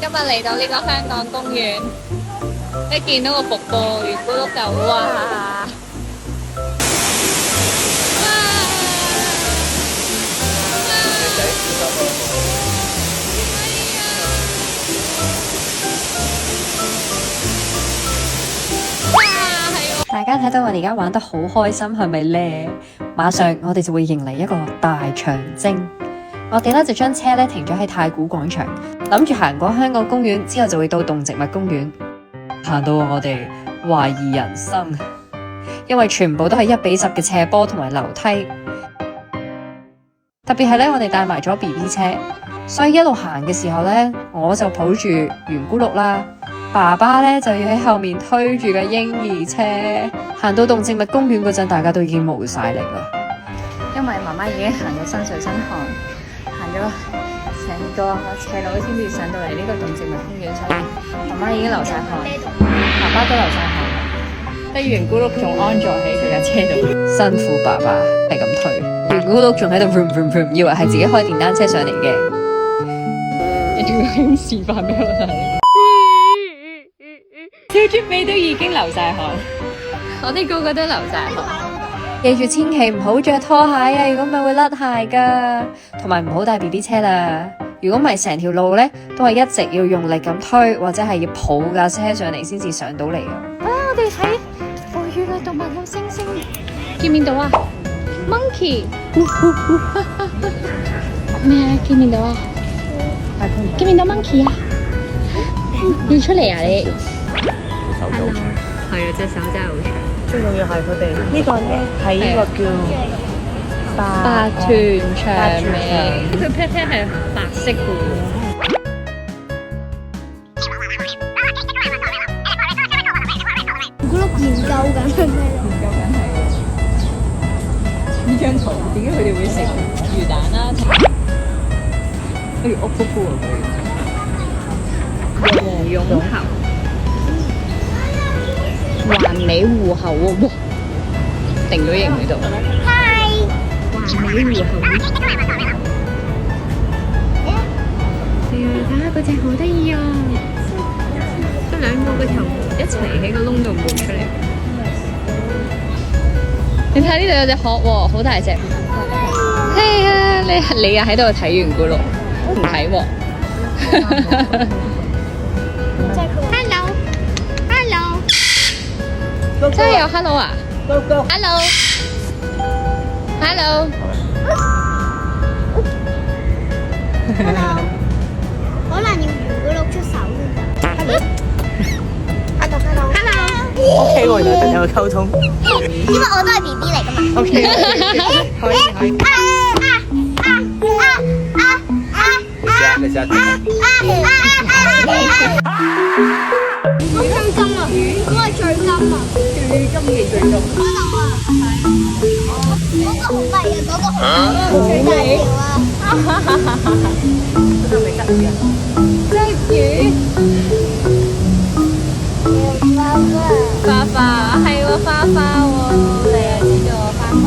今日嚟到呢個香港公園，一見到個瀑布，圓咕碌就哇！大家睇到我哋而家玩得好開心，係咪呢？馬上我哋就會迎嚟一個大長征。我哋咧就將車咧停咗喺太古廣場，諗住行過香港公園之後就會到動植物公園。行到我哋懷疑人生，因為全部都係1:10嘅斜坡同埋樓梯。特別係咧，我哋帶埋咗 BB 車，所以一路行嘅時候咧，我就抱住圓咕碌啦。爸爸咧就要喺後面推住個嬰兒車，行到動植物公園嗰陣，大家都已經冇晒力啦。因為媽媽已經行咗身水身汗，行咗成個斜路先至上到嚟呢個動植物公園，所以媽媽已經流晒汗，爸爸都流晒汗，得圓咕碌仲安坐喺佢架車度，辛苦爸爸係咁推，圓咕碌仲喺度 vroom vroom vroom，以為係自己開電單車上嚟嘅。你仲要示範俾我睇？小豬尾都已經流晒汗，我哋個個都流晒汗。記住千祈唔好着拖鞋啊！如果唔係會甩鞋噶，同埋唔好帶 BB 車啦。如果唔係成條路咧，都係一直要用力咁推，或者係要抱架車上嚟先至上到嚟啊！我哋睇哺乳類動物有猩猩，見面到啊 ？Monkey 咩啊？見面到啊？見面到 Monkey 啊？要出嚟啊你？手就好長，係啊，隻手真係好長。最重要係佢哋呢個咧係呢個叫八團長尾，佢 pat pat 係白色嘅喎。咕碌研究緊咩？呢張圖點解佢哋會食魚蛋啦？好似屋噗噗啊佢。黃擁猴。環尾狐猴喎，哇！定咗型喺度。嗨，環尾狐猴。係啊，睇下嗰隻好得意啊！得兩個個頭一齊喺個窿度冒出嚟。你睇下呢度有隻鶴喎，好大隻。係啊，你又喺度睇圓咕碌，唔睇喎。真係有 hello 啊 ！hello hello hello， 可能要圓咕碌出手先得。hello hello OK 喎，原來真有溝通。因為我都係 BB 嚟㗎嘛。OK，可以可以。你試下我最金啊！我係最金啊！最金嘅最金。嗰度啊，嗰個好大嘅，嗰個最大條啊！嗰度咪得意啊！花花係喎，花花喎，你又知道我花花。